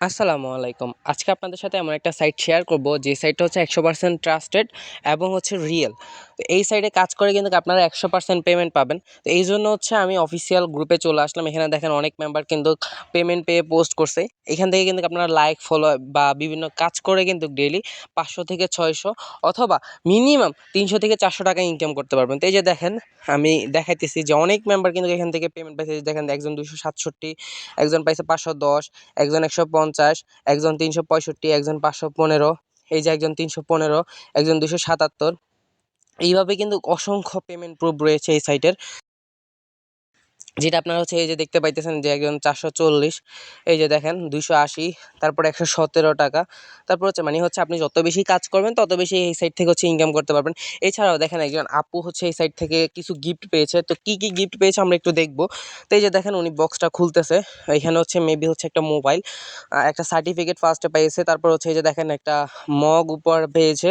আসসালামু আলাইকুম। আজকে আপনাদের সাথে এমন একটা সাইট শেয়ার করব যে সাইটটা হচ্ছে 100% ট্রাস্টেড এবং হচ্ছে রিয়েল। তো এই সাইটে কাজ করে কিন্তু আপনারা 100% পেমেন্ট পাবেন। তো এইজন্য হচ্ছে আমি অফিসিয়াল গ্রুপে চলে আসলাম। এখানে দেখেন অনেক মেম্বার কিন্তু পেমেন্ট পেয়ে পোস্ট করছে। এখান থেকে কিন্তু আপনারা লাইক, ফলো বা বিভিন্ন কাজ করে কিন্তু ডেইলি ৫০০ থেকে ৬০০ অথবা মিনিমাম ৩০০ থেকে ৪০০ টাকা ইনকাম করতে পারবেন। তো এই যে দেখেন আমি দেখাইতেছি যে অনেক মেম্বার কিন্তু এখান থেকে পেমেন্ট পাইছে। দেখেন একজন ২৬৭, একজন পাইছে ৫১০, একজন ১৫০, একজন ৩৬৫, একজন ৫১৫, এই যে একজন ৩১৫, একজন ২৭৭। এইভাবে কিন্তু অসংখ্য পেমেন্ট প্রুফ রয়েছে এই সাইটের, যেটা আপনারা হচ্ছে এই যে দেখতে পাইতেছেন যে একজন ৪৪০, এই যে দেখেন ২৮০, তারপর ১১৭ টাকা। তারপর হচ্ছে মানে হচ্ছে আপনি যত বেশি কাজ করবেন তত বেশি এই সাইট থেকে হচ্ছে ইনকাম করতে পারবেন। এছাড়াও দেখেন একজন আপু হচ্ছে এই সাইট থেকে কিছু গিফট পেয়েছে। তো কি কি গিফট পেয়েছে আমরা একটু দেখবো। তো এই যে দেখেন উনি বক্সটা খুলতেছে। এখানে হচ্ছে মেবি হচ্ছে একটা মোবাইল, একটা সার্টিফিকেট ফার্স্টে পেয়েছে। তারপর হচ্ছে এই যে দেখেন একটা মগ উপহার পেয়েছে।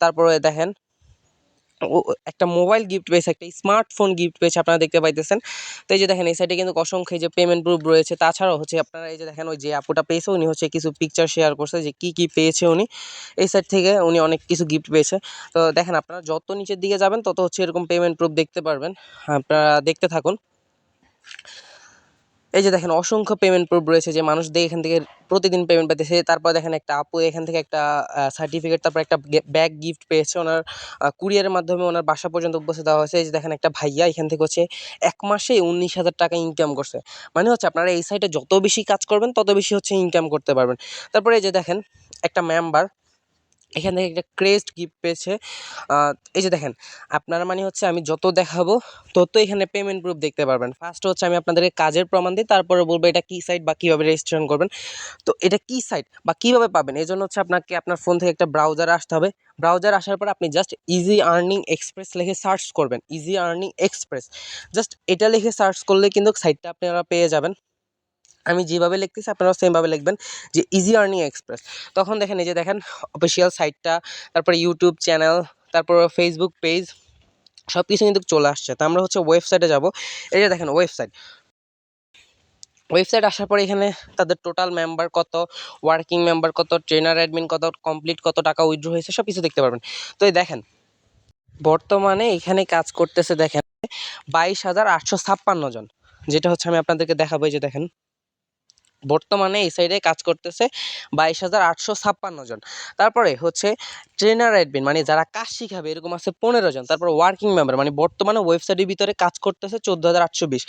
তারপরে দেখেন ও একটা মোবাইল গিফট পেয়েছে, একটা স্মার্টফোন গিফট পেয়েছে, আপনারা দেখতে পাইতেছেন। তো এই যে দেখেন এই সাইডে কিন্তু অসংখ্য এই যে পেমেন্ট প্রুফ রয়েছে। তাছাড়াও হচ্ছে আপনারা এই যে দেখেন ওই যে আপুটা পেয়েছে উনি হচ্ছে কিছু পিকচার শেয়ার করছে যে কি কি পেয়েছে উনি। এই সাইড থেকে উনি অনেক কিছু গিফট পেয়েছে। তো দেখেন আপনারা যত নিচের দিকে যাবেন তত হচ্ছে এরকম পেমেন্ট প্রুফ দেখতে পারবেন। আপনারা দেখতে থাকুন। এই যে দেখেন অসংখ্য পেমেন্ট প্রুফ রয়েছে যে মানুষ দিয়ে এখান থেকে প্রতিদিন পেমেন্ট পাইতেছে। তারপর দেখেন একটা আপু এখান থেকে একটা সার্টিফিকেট, তারপর একটা ব্যাগ গিফট পেয়েছে। ওনার কুরিয়ারের মাধ্যমে ওনার বাসা পর্যন্ত উপস্থিত দেওয়া হয়েছে। এই যে দেখেন একটা ভাইয়া এখান থেকে হচ্ছে ১ মাসে ১৯,০০০ টাকা ইনকাম করছে। মানে হচ্ছে আপনারা এই সাইটে যত বেশি কাজ করবেন তত বেশি হচ্ছে ইনকাম করতে পারবেন। তারপরে এই যে দেখেন একটা মেম্বার এখান থেকে একটা ক্রেস্ট গিফট পেয়েছে। এই যে দেখেন আপনারা মানে হচ্ছে আমি যত দেখাবো তত এখানে পেমেন্ট প্রুফ দেখতে পারবেন। ফার্স্ট হচ্ছে আমি আপনাদেরকে কাজের প্রমাণ দিই, তারপরে বলবো এটা কি সাইট বা কীভাবে রেজিস্ট্রেশন করবেন। তো এটা কি সাইট বা কীভাবে পাবেন এই জন্য হচ্ছে আপনাকে আপনার ফোন থেকে একটা ব্রাউজারে আসতে হবে। ব্রাউজার আসার পর আপনি জাস্ট ইজি আর্নিং এক্সপ্রেস লিখে সার্চ করবেন। ইজি আর্নিং এক্সপ্রেস, জাস্ট এটা লিখে সার্চ করলে কিন্তু সাইটটা আপনারা পেয়ে যাবেন। আমি যেভাবে লিখতেছি আপনারাও সেমভাবে লিখবেন যে ইজি আর্নিং এক্সপ্রেস। তখন দেখেন এই যে দেখেন অফিসিয়াল সাইটটা, তারপরে ইউটিউব চ্যানেল, তারপর ফেসবুক পেজ, সব কিছু কিন্তু চলে আসছে। তো আমরা হচ্ছে ওয়েবসাইটে যাব। এই যে দেখেন ওয়েবসাইট আসার পরে এখানে তাদের টোটাল মেম্বার কত, ওয়ার্কিং মেম্বার কত, ট্রেনার অ্যাডমিন কত, কমপ্লিট কত টাকা উইথড্র হয়েছে সব কিছু দেখতে পারবেন। তো এই দেখেন বর্তমানে এখানে কাজ করতেছে দেখেন ২২,৮৫৬ জন, যেটা হচ্ছে আমি আপনাদেরকে দেখাবো। এই যে দেখেন বর্তমানে এই সাইডে কাজ করতেছে ২২,৮৫৬ জন। তারপরে হচ্ছে ট্রেনার অ্যাডমিন মানে যারা কাজ শিখাবে এরকম আছে ১৫ জন। তারপর ওয়ার্কিং মেম্বার মানে বর্তমানে ওয়েবসাইটের ভিতরে কাজ করতেছে ১৪,৮২০।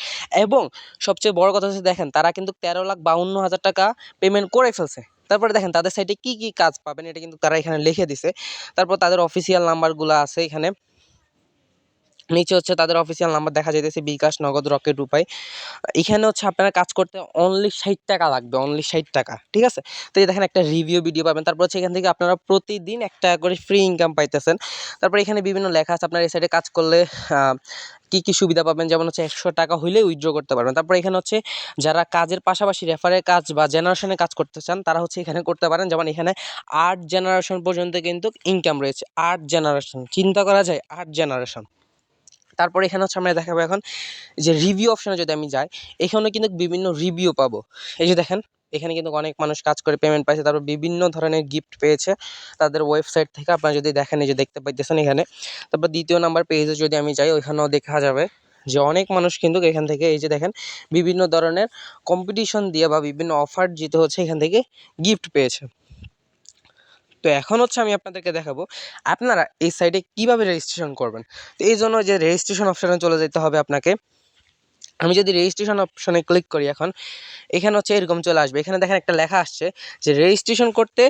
এবং সবচেয়ে বড় কথা হচ্ছে দেখেন তারা কিন্তু ১৩,৫২,০০০ টাকা পেমেন্ট করে ফেলছে। তারপরে দেখেন তাদের সাইটে কি কি কাজ পাবেন এটা কিন্তু তারা এখানে লিখে দিছে। তারপর তাদের অফিসিয়াল নাম্বারগুলো আছে এখানে। নিচে হচ্ছে তাদের অফিসিয়াল নাম্বার দেখা যাইতেছে, বিকাশ, নগদ, রকেট, উপায়। এখানে হচ্ছে আপনারা কাজ করতে অনলি ৬০ টাকা লাগবে, অনলি ৬০ টাকা, ঠিক আছে? তো এই দেখেন একটা রিভিউ ভিডিও পাবেন। তারপর হচ্ছে এখান থেকে আপনারা প্রতিদিন ১ টাকা করে ফ্রি ইনকাম পাইতেছেন। তারপর এখানে বিভিন্ন লেখা আছে আপনার এই সাইডে কাজ করলে কি কি সুবিধা পাবেন, যেমন হচ্ছে ১০০ টাকা হইলে উইথড্র করতে পারবেন। তারপর এখানে হচ্ছে যারা কাজের পাশাপাশি রেফারের কাজ বা জেনারেশনের কাজ করতে চান তারা হচ্ছে এখানে করতে পারেন। যেমন এখানে ৮ জেনারেশন পর্যন্ত কিন্তু ইনকাম রয়েছে। ৮ জেনারেশন, চিন্তা করা যায় ৮ জেনারেশন। তারপরে এখানে হচ্ছে আমরা দেখাবো এখন যে রিভিউ অপশনে যদি আমি যাই, এখানেও কিন্তু বিভিন্ন রিভিউ পাবো। এই যে দেখেন এখানে কিন্তু অনেক মানুষ কাজ করে পেমেন্ট পাইছে, তারপর বিভিন্ন ধরনের গিফট পেয়েছে তাদের ওয়েবসাইট থেকে। আপনারা যদি দেখেন এই যে দেখতে পাইতেছেন এখানে। তারপর দ্বিতীয় নাম্বার পেজে যদি আমি যাই ওইখানেও দেখা যাবে যে অনেক মানুষ কিন্তু এখান থেকে এই যে দেখেন বিভিন্ন ধরনের কম্পিটিশন দিয়ে বা বিভিন্ন অফার জিতে হচ্ছে এখান থেকে গিফট পেয়েছে। তো এখন হচ্ছে আমি আপনাদেরকে দেখাবো আপনারা এই সাইটে কীভাবে রেজিস্ট্রেশন করবেন। তো এই জন্য যে রেজিস্ট্রেশন অপশানে চলে যেতে হবে আপনাকে। আমি যদি রেজিস্ট্রেশন অপশনে ক্লিক করি এখন, এখানে হচ্ছে এরকম চলে আসবে। এখানে দেখেন একটা লেখা আসছে যে রেজিস্ট্রেশন করতে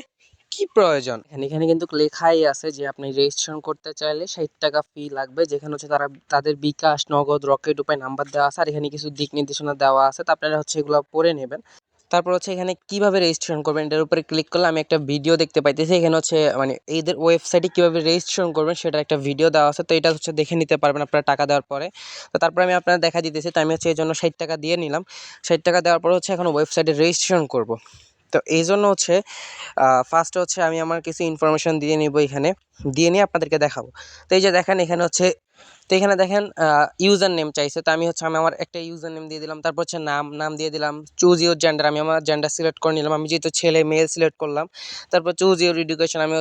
কি প্রয়োজন। এখানে কিন্তু লেখাই আছে যে আপনি রেজিস্ট্রেশন করতে চাইলে ৬০ টাকা ফি লাগবে, যেখানে হচ্ছে তাদের বিকাশ, নগদ, রকেট, উপায় নাম্বার দেওয়া আছে। আর এখানে কিছু দিক নির্দেশনা দেওয়া আছে, তো আপনারা হচ্ছে এগুলো পড়ে নেবেন। তারপর হচ্ছে এখানে কিভাবে রেজিস্ট্রেশন করবেন এটার উপরে ক্লিক করলে আমি একটা ভিডিও দেখতে পাইতেছি। এখানে হচ্ছে মানে এদের ওয়েবসাইটে কীভাবে রেজিস্ট্রেশন করবেন সেটার একটা ভিডিও দেওয়া আছে। তো এটা হচ্ছে দেখে নিতে পারবেন আপনারা টাকা দেওয়ার পরে। তো তারপরে আমি আপনারা দেখা দিতেছি। তো আমি হচ্ছে এই জন্য ৬০ টাকা দিয়ে নিলাম। ৬০ টাকা দেওয়ার পরে হচ্ছে এখন ওয়েবসাইটে রেজিস্ট্রেশন করব। তো এই জন্য হচ্ছে ফার্স্টে হচ্ছে আমি আমার কিছু ইনফরমেশন দিয়ে নিব, এখানে দিয়ে নিয়ে আপনাদেরকে দেখাবো। তো এই যে দেখেন এখানে হচ্ছে তো এখানে দেখেন ইউজার নেম চাইছে, তো আমি আমার একটা ইউজার নেম দিয়ে দিলাম, তারপর হচ্ছে নাম দিয়ে দিলাম, চুজ ইউর জেন্ডার, আমি আমার জেন্ডার সিলেক্ট করে নিলাম, আমি যেহেতু ছেলে মেল সিলেক্ট করলাম। তারপর চুজ ইউর এডুকেশন, আমি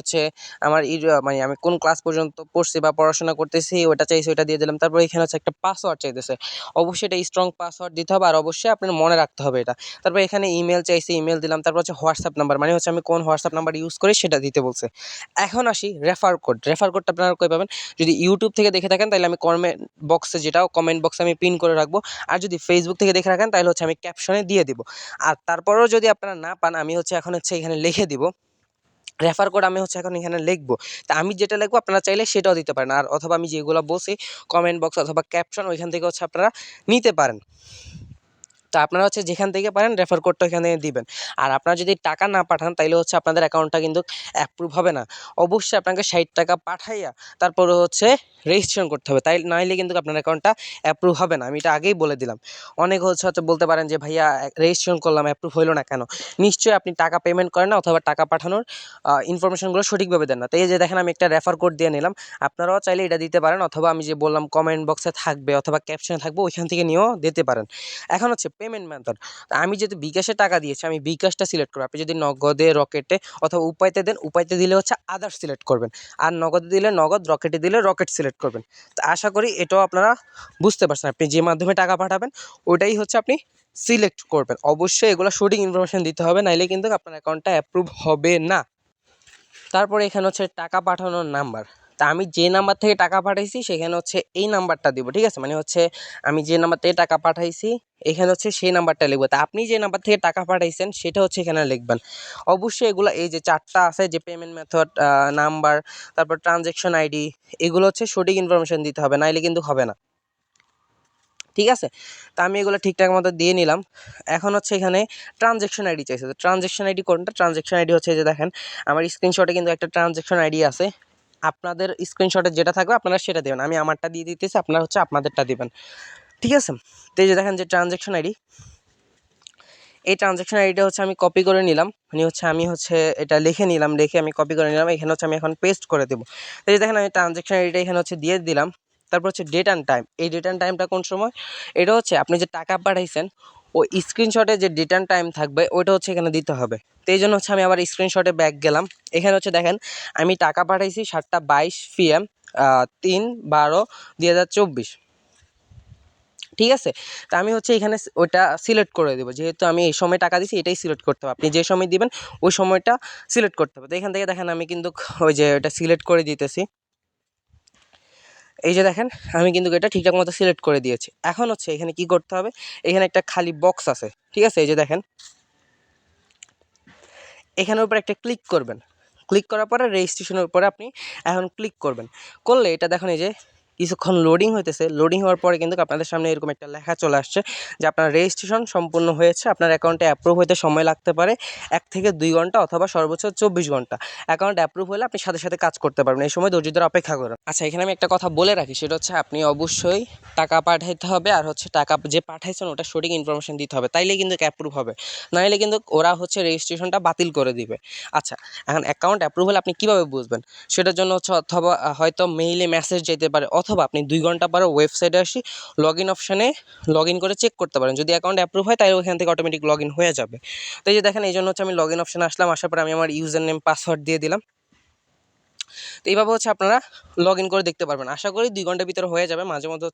আমার মানে আমি কোন ক্লাস পর্যন্ত পড়ছি বা পড়াশোনা করতেছি ওটা চাইছি, ওটা দিয়ে দিলাম। তারপর এখানে একটা পাসওয়ার্ড চাইতেছে, অবশ্যই এটা স্ট্রং পাসওয়ার্ড দিতে হবে আর অবশ্যই আপনার মনে রাখতে হবে এটা। তারপর এখানে ইমেল চাইছে, ইমেল দিলাম। তারপর হোয়াটসঅ্যাপ নাম্বার, মানে আমি কোন হোয়াটসঅ্যাপ নাম্বার ইউজ করি সেটা দিতে বলছে। এখন আসি রেফার কোড। রেফার কোডটা আপনারা কই পাবেন? যদি ইউটিউব থেকে দেখে থাকেন তাহলে আমি কমেন্ট বক্সে কমেন্ট বক্সে আমি পিন করে রাখবো, আর যদি ফেসবুক থেকে দেখে রাখেন তাহলে আমি ক্যাপশনে দিয়ে দিব। আর তারপরেও যদি আপনারা না পান, আমি এখন এখানে লিখে দিব রেফার কোড, আমি এখন এখানে লিখবো। তা আমি যেটা লিখবো আপনারা চাইলে সেটাও দিতে পারেন, আর অথবা আমি যেগুলো বলছি কমেন্ট বক্স অথবা ক্যাপশন ওইখান থেকে আপনারা নিতে পারেন। তো আপনারা যেখান থেকে পারেন রেফার কোডটা এখানে দিবেন। আর আপনারা যদি টাকা না পাঠান তাইলে আপনাদের অ্যাকাউন্টটা কিন্তু অ্যাপ্রুভ হবে না। অবশ্যই আপনাকে 60 টাকা পাঠাইয়া তারপরে রেজিস্ট্রেশন করতে হবে, তাই নাইলে কিন্তু আপনার অ্যাকাউন্টটা অ্যাপ্রুভ হবে না। আমি এটা আগেই বলে দিলাম। অনেক বলতে পারেন যে ভাইয়া রেজিস্ট্রেশন করলাম অ্যাপ্রুভ হইলো না কেন? নিশ্চয়ই আপনি টাকা পেমেন্ট করেন না, অথবা টাকা পাঠানোর ইনফরমেশনগুলো সঠিকভাবে দেন না। তো এই যে দেখেন আমি একটা রেফার কোড দিয়ে নিলাম, আপনারাও চাইলে এটা দিতে পারেন, অথবা আমি যে বললাম কমেন্ট বক্সে থাকবে অথবা ক্যাপশনে থাকবে ওইখান থেকে নিয়েও দিতে পারেন। এখন পেমেন্ট মেথড, আমি যদি বিকাশে টাকা দিয়েছি আমি বিকাশটা সিলেক্ট করব। আপনি যদি নগদে, রকেটে অথবা উপায়তে দেন, উপায়তে দিলে আদার্স সিলেক্ট করবেন, আর নগদে দিলে নগদ, রকেটে দিলে রকেট সিলেক্ট করবেন। তো আশা করি এটাও আপনারা বুঝতে পারছেন। আপনি যে মাধ্যমে টাকা পাঠাবেন ওটাই আপনি সিলেক্ট করবেন। অবশ্যই এগুলো সঠিক ইনফরমেশন দিতে হবে, নাইলে কিন্তু আপনার অ্যাকাউন্টটা অ্যাপ্রুভ হবে না। তারপরে এখানে টাকা পাঠানোর নাম্বার। তা আমি যে নাম্বার থেকে টাকা পাঠাইছি সেখানে এই নাম্বারটা দিব, ঠিক আছে? মানে আমি যে নাম্বার থেকে টাকা পাঠাইছি এখানে সেই নাম্বারটা লিখবো। তা আপনি যে নাম্বার থেকে টাকা পাঠাইছেন সেটা এখানে লিখবেন। অবশ্যই এগুলো এই যে 4টা আছে, যে পেমেন্ট মেথড, নাম্বার, তারপর ট্রানজ্যাকশন আইডি, এগুলো সঠিক ইনফরমেশন দিতে হবে, নাইলে কিন্তু হবে না, ঠিক আছে? তা আমি এগুলো ঠিকঠাক মতো দিয়ে নিলাম। এখন এখানে ট্রানজ্যাকশন আইডি চাইছে। তো ট্রানজ্যাকশন আইডি কোনটা? ট্রানজ্যাকশন আইডি যে দেখেন আমার স্ক্রিনশটে কিন্তু একটা ট্রানজ্যাকশন আইডি আছে। আপনাদের স্ক্রিনশটে যেটা থাকবে আপনারা সেটা দেবেন। আমি আমারটা দিয়ে দিতেছি, আপনারা আপনাদেরটা দিবেন, ঠিক আছে? তো এই যে দেখেন যে ট্রানজ্যাকশন আইডি, এই ট্রানজ্যাকশন আইডিটা আমি কপি করে নিলাম, মানে আমি এটা লিখে নিলাম, লিখে আমি কপি করে নিলাম। এখানে আমি এখন পেস্ট করে দেবো। তো এই যে দেখেন আমি ট্রানজ্যাকশন আইডিটা এখানে দিয়ে দিলাম। তারপর ডেট অ্যান্ড টাইম। এই ডেট অ্যান্ড টাইমটা কোন সময়? এটা আপনি যে টাকা পাঠাইছেন ওই স্ক্রিনশটে যে ডেট অ্যান্ড টাইম থাকবে ওইটা এখানে দিতে হবে। তো এই জন্য আমি আবার স্ক্রিনশটে ব্যাক গেলাম। এখানে দেখেন আমি টাকা পাঠাইছি 7:22 PM 3/12/2024, ঠিক আছে? তা আমি এখানে ওইটা সিলেক্ট করে দেবো, যেহেতু আমি এই সময় টাকা দিছি এটাই সিলেক্ট করতে হবে। আপনি যে সময় দিবেন ওই সময়টা সিলেক্ট করতে হবে। তো এখান থেকে দেখেন আমি কিন্তু ওই যে ওইটা সিলেক্ট করে দিতেছি। এই যে দেখেন আমি কিন্তু এটা ঠিকঠাক মতো সিলেক্ট করে দিয়েছি। এখন এখানে কি করতে হবে? এখানে একটা খালি বক্স আছে, ঠিক আছে? এই যে দেখেন এখানের উপর একটা ক্লিক করবেন। ক্লিক করার পরে রেজিস্ট্রেশনের উপরে আপনি এখন ক্লিক করবেন। করলে এটা দেখুন এই যে কিছুক্ষণ লোডিং হইতেছে। লোডিং হওয়ার পরে কিন্তু আপনাদের সামনে এরকম একটা লেখা চলে আসছে যে আপনার রেজিস্ট্রেশন সম্পূর্ণ হয়েছে। আপনার অ্যাকাউন্টে অ্যাপ্রুভ হতে সময় লাগতে পারে 1 থেকে 2 ঘন্টা অথবা সর্বোচ্চ 24 ঘন্টা। অ্যাকাউন্ট অ্যাপ্রুভ হলে আপনি সাথে সাথে কাজ করতে পারবেন। এই সময় ধৈর্য ধরে অপেক্ষা করুন। আচ্ছা, এখানে আমি একটা কথা বলে রাখি, সেটা আপনি অবশ্যই টাকা পাঠাইতে হবে, আর টাকা যে পাঠাইছেন ওটা সঠিক ইনফরমেশন দিতে হবে, তাইলে কিন্তু অ্যাপ্রুভ হবে, নাইলে কিন্তু ওরা রেজিস্ট্রেশনটা বাতিল করে দিবে। আচ্ছা, এখন অ্যাকাউন্ট অ্যাপ্রুভ হলে আপনি কীভাবে বুঝবেন? সেটার জন্য অথবা হয়তো মেইলে মেসেজ যেতে পারে, অথবা আপনি 2 ঘন্টা পরে ওয়েবসাইটে লগ ইন অপশানে লগ ইন করে চেক করতে পারেন। যদি অ্যাকাউন্ট অ্যাপ্রুভ হয় তাহলে ওখান থেকে অটোমেটিক লগ ইন হয়ে যাবে। তো এই যে দেখেন এই জন্য আমি লগ ইন অপশানে আসলাম, আসার পরে আমি আমার ইউজার নেম পাসওয়ার্ড দিয়ে দিলাম। তো এইভাবে আপনারা লগ ইন করে দেখতে পারবেন। আশা করি 2 ঘন্টার ভিতরে হয়ে যাবে। মাঝে মধ্যে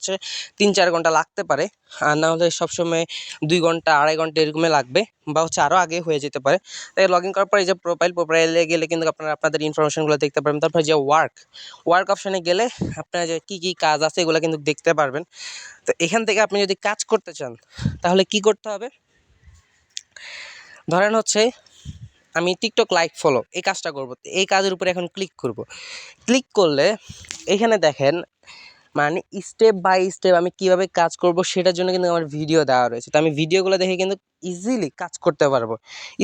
3-4 ঘন্টা লাগতে পারে, আর না হলে সবসময় 2 ঘন্টা 2.5 ঘন্টা এরকমই লাগবে, বা আরও আগে হয়ে যেতে পারে। তাই লগ ইন করার পরে এই যে প্রোফাইলে গেলে কিন্তু আপনারা আপনাদের ইনফরমেশনগুলো দেখতে পারবেন। তারপরে যে ওয়ার্ক অপশানে গেলে আপনারা যে কী কী কাজ আছে এগুলো কিন্তু দেখতে পারবেন। তো এখান থেকে আপনি যদি কাজ করতে চান তাহলে কি করতে হবে? ধরেন আমি টিকটক লাইক ফলো এই কাজটা করব, এই কাজের উপরে এখন ক্লিক করব। ক্লিক করলে এখানে দেখেন মানে স্টেপ বাই স্টেপ আমি কিভাবে কাজ করব সেটার জন্য কিন্তু আমার ভিডিও দেওয়া রয়েছে। তো আমি ভিডিওগুলো দেখে কিন্তু ইজিলি কাজ করতে পারবো।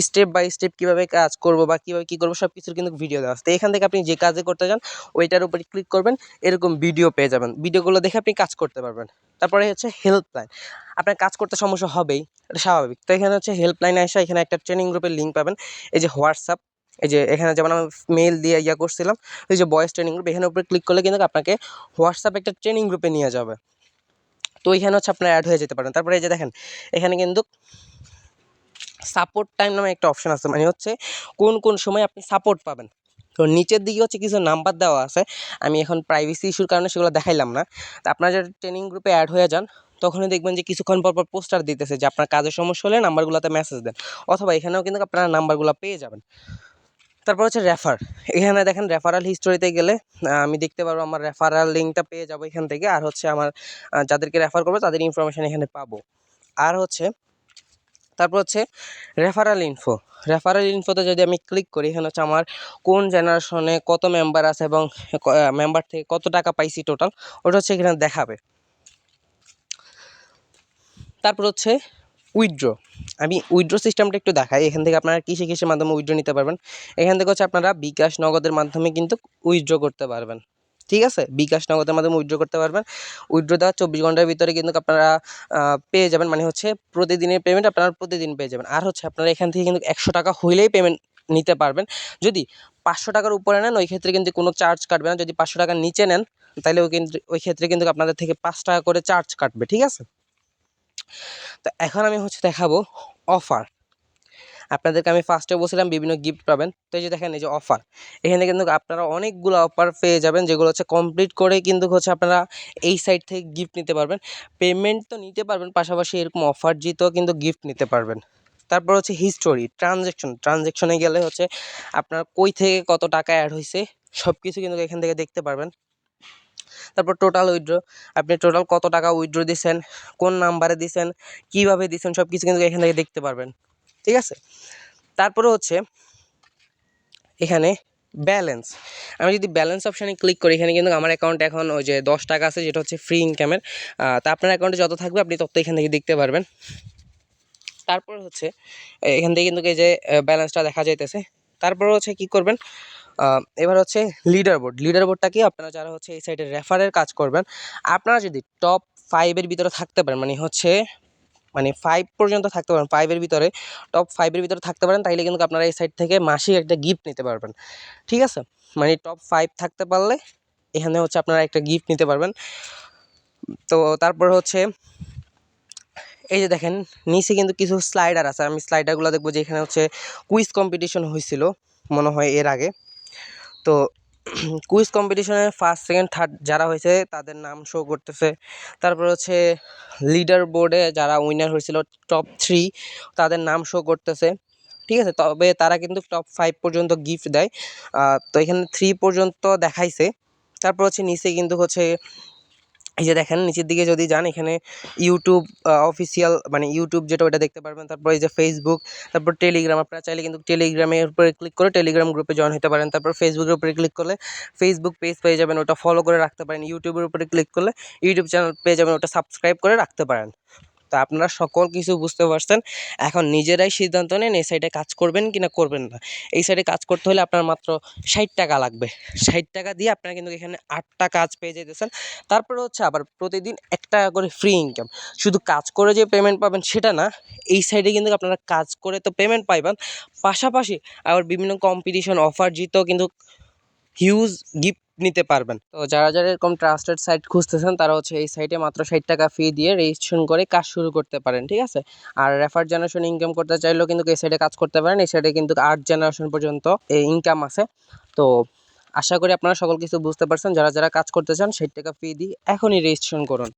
স্টেপ বাই স্টেপ কীভাবে কাজ করব বা কীভাবে কী করবো সব কিছুর কিন্তু ভিডিও দেওয়া আছে। তো এখান থেকে আপনি যে কাজে করতে চান ওইটার উপরে ক্লিক করবেন, এরকম ভিডিও পেয়ে যাবেন। ভিডিওগুলো দেখে আপনি কাজ করতে পারবেন। তারপরে হেল্পলাইন। আপনার কাজ করতে সমস্যা হবেই, এটা স্বাভাবিক। তো এখানে হেল্পলাইনে এসে এখানে একটা ট্রেনিং গ্রুপের লিঙ্ক পাবেন। এই যে হোয়াটসঅ্যাপ, এই যে এখানে যেমন আমি মেল দিয়ে ইয়া করছিলাম, এই যে বয়েস ট্রেনিং গ্রুপ, এখানে উপরে ক্লিক করলে কিন্তু আপনাকে হোয়াটসঅ্যাপ একটা ট্রেনিং গ্রুপে নিয়ে যাবে। তো এখানে হচ্ছে আপনারা অ্যাড হয়ে যেতে পারেন। তারপরে এই যে দেখেন এখানে কিন্তু সাপোর্ট টাইম নামে একটা অপশন আছে, মানে হচ্ছে কোন কোন সময় আপনি সাপোর্ট পাবেন। তো নিচের দিকে হচ্ছে কিছু নাম্বার দেওয়া আছে, আমি এখন প্রাইভেসি ইস্যুর কারণে সেগুলো দেখাইলাম না। তো আপনারা যদি ট্রেনিং গ্রুপে অ্যাড হয়ে যান তখনই দেখবেন যে কিছুক্ষণ পর পর পোস্টার দিতেছে যে আপনার কাজের সমস্যা হলে নাম্বারগুলোতে মেসেজ দেন, অথবা এখানেও কিন্তু আপনারা নাম্বারগুলো পেয়ে যাবেন। তারপর হচ্ছে রেফার, এখানে দেখেন রেফারাল হিস্টোরিতে গেলে আমি দেখতে পারবো আমার রেফারাল লিঙ্কটা পেয়ে যাবো এখান থেকে, আর হচ্ছে আমার যাদেরকে রেফার করবো তাদের ইনফরমেশন এখানে পাবো। আর হচ্ছে তারপর হচ্ছে রেফারাল ইনফো, রেফারাল ইনফোতে যদি আমি ক্লিক করি এখানে হচ্ছে আমার কোন জেনারেশনে কত মেম্বার আছে এবং মেম্বার থেকে কত টাকা পাইছি টোটাল, ওটা হচ্ছে এখানে দেখাবে। তারপর হচ্ছে উইথড্র, আমি উইথড্র সিস্টেমটা একটু দেখাই। এখান থেকে আপনারা কিসে কিসের মাধ্যমে উইথড্র নিতে পারবেন। এখান থেকে হচ্ছে আপনারা বিকাশ নগদের মাধ্যমে কিন্তু উইথড্র করতে পারবেন, ঠিক আছে, বিকাশ নগদের মাধ্যমে উইথড্র করতে পারবেন। উইথড্র দেওয়ার 24 ঘন্টার ভিতরে কিন্তু আপনারা পেয়ে যাবেন, মানে হচ্ছে প্রতিদিনের পেমেন্ট আপনারা প্রতিদিন পেয়ে যাবেন। আর হচ্ছে আপনারা এখান থেকে কিন্তু 100 টাকা হইলেই পেমেন্ট নিতে পারবেন। যদি 500 টাকার উপরে নেন ওই ক্ষেত্রে কিন্তু কোনো চার্জ কাটবে না, যদি 500 টাকার নিচে নেন তাহলে ওই ক্ষেত্রে কিন্তু আপনাদের থেকে 5 টাকা করে চার্জ কাটবে, ঠিক আছে। তো এখন আমি হচ্ছে দেখাবো অফার। আপনাদেরকে আমি ফার্স্টে বলছিলাম বিভিন্ন গিফট পাবেন, তো এই যে দেখেন এই যে অফার, এখানে কিন্তু আপনারা অনেকগুলো অফার পেয়ে যাবেন যেগুলো হচ্ছে কমপ্লিট করে কিন্তু হচ্ছে আপনারা এই সাইট থেকে গিফট নিতে পারবেন। পেমেন্ট তো নিতে পারবেন, পাশাপাশি এরকম অফার জিতেও কিন্তু গিফট নিতে পারবেন। তারপর হচ্ছে হিস্টোরি, ট্রানজ্যাকশনে গেলে হচ্ছে আপনার কই থেকে কত টাকা অ্যাড হয়েছে সব কিছু কিন্তু এখান থেকে দেখতে পারবেন। তারপর টোটাল উইথড্র, আপনি টোটাল কত টাকা উইথড্র দিচ্ছেন, কোন নাম্বারে দিচ্ছেন, কীভাবে দিচ্ছেন সব কিছু কিন্তু এখান থেকে দেখতে পারবেন, ঠিক আছে। তারপরে হচ্ছে এখানে ব্যালেন্স, আমি যদি ব্যালেন্স অপশানে ক্লিক করি এখানে কিন্তু আমার অ্যাকাউন্টে এখন ওই যে 10 টাকা আছে যেটা হচ্ছে ফ্রি ইনকামের। তা আপনার অ্যাকাউন্টে যত থাকবে আপনি তত এখান থেকে দেখতে পারবেন। তারপর হচ্ছে এখান থেকে কিন্তু এই যে ব্যালেন্সটা দেখা যাইতেছে। তারপর হচ্ছে কি করবেন, এবার হচ্ছে লিডার বোর্ডটা কি, আপনারা যারা হচ্ছে এই সাইডে রেফারের কাজ করবেন আপনারা যদি টপ 5-এর ভিতরে থাকতে পারেন, মানে 5 পর্যন্ত থাকতে পারেন, 5-এর ভিতরে টপ 5-এর ভিতরে থাকতে পারেন, তাইলে কিন্তু আপনারা এই সাইট থেকে মাসিক একটা গিফট নিতে পারবেন, ঠিক আছে। মানে টপ 5 থাকতে পারলে এখানে হচ্ছে আপনারা একটা গিফট নিতে পারবেন। তো তারপর হচ্ছে এই যে দেখেন নিচে কিন্তু কিছু স্লাইডার আছে, আমি স্লাইডারগুলো দেখবো যে এখানে হচ্ছে কুইজ কম্পিটিশন হয়েছিল মনে হয় এর আগে। তো কুইজ কম্পিটিশনে ফার্স্ট সেকেন্ড থার্ড যারা হয়েছে তাদের নাম শো করতেছে। তারপর হচ্ছে লিডার বোর্ডে যারা উইনার হয়েছিল টপ 3 তাদের নাম শো করতেছে, ঠিক আছে। তবে তারা কিন্তু টপ 5 পর্যন্ত গিফট দেয়, তো এখানে 3 পর্যন্ত দেখাইছে। তারপর হচ্ছে নিচে কিন্তু হচ্ছে এই যে দেখেন নিচের দিকে যদি যান এখানে ইউটিউব অফিসিয়াল, মানে ইউটিউব যেটা ওটা দেখতে পারবেন। তারপর এই যে ফেসবুক, তারপর টেলিগ্রাম, আপনারা চাইলে কিন্তু টেলিগ্রামের উপরে ক্লিক করে টেলিগ্রাম গ্রুপে জয়েন হতে পারেন। তারপর ফেসবুকের উপরে ক্লিক করলে ফেসবুক পেজ পেয়ে যাবেন, ওটা ফলো করে রাখতে পারেন। ইউটিউবের উপরে ক্লিক করলে ইউটিউব চ্যানেল পেয়ে যাবেন, ওটা সাবস্ক্রাইব করে রাখতে পারেন। তো আপনারা সকল কিছু বুঝতে পারছেন, এখন নিজেরাই সিদ্ধান্ত নেন এই সাইটে কাজ করবেন কি না করবেন না। এই সাইটে কাজ করতে হলে আপনার মাত্র 60 টাকা লাগবে, 60 টাকা দিয়ে আপনারা কিন্তু এখানে 8টা কাজ পেয়ে যেতেছেন। তারপরে হচ্ছে আবার প্রতিদিন 1 টাকা করে ফ্রি ইনকাম, শুধু কাজ করে যে পেমেন্ট পাবেন সেটা না, এই সাইডে কিন্তু আপনারা কাজ করে তো পেমেন্ট পাইবেন, পাশাপাশি আবার বিভিন্ন কম্পিটিশন অফার জিতেও কিন্তু হিউজ গিফট নিতে পারবেন। তো যারা যারা এরকম ট্রাস্টেড সাইট খুঁজতেছেন তারা হচ্ছে এই সাইটে মাত্র 60 টাকা ফি দিয়ে রেজিস্ট্রেশন করে কাজ শুরু করতে পারেন, ঠিক আছে। আর রেফার জেনারেশন ইনকাম করতে চাইলেও কিন্তু এই সাইটে কাজ করতে পারেন, এই সাইটে কিন্তু 8 জেনারেশন পর্যন্ত এই ইনকাম আছে। তো আশা করি আপনারা সকল কিছু বুঝতে পারছেন, যারা যারা কাজ করতে চান 60 টাকা ফি দিয়ে এখনই রেজিস্ট্রেশন করুন।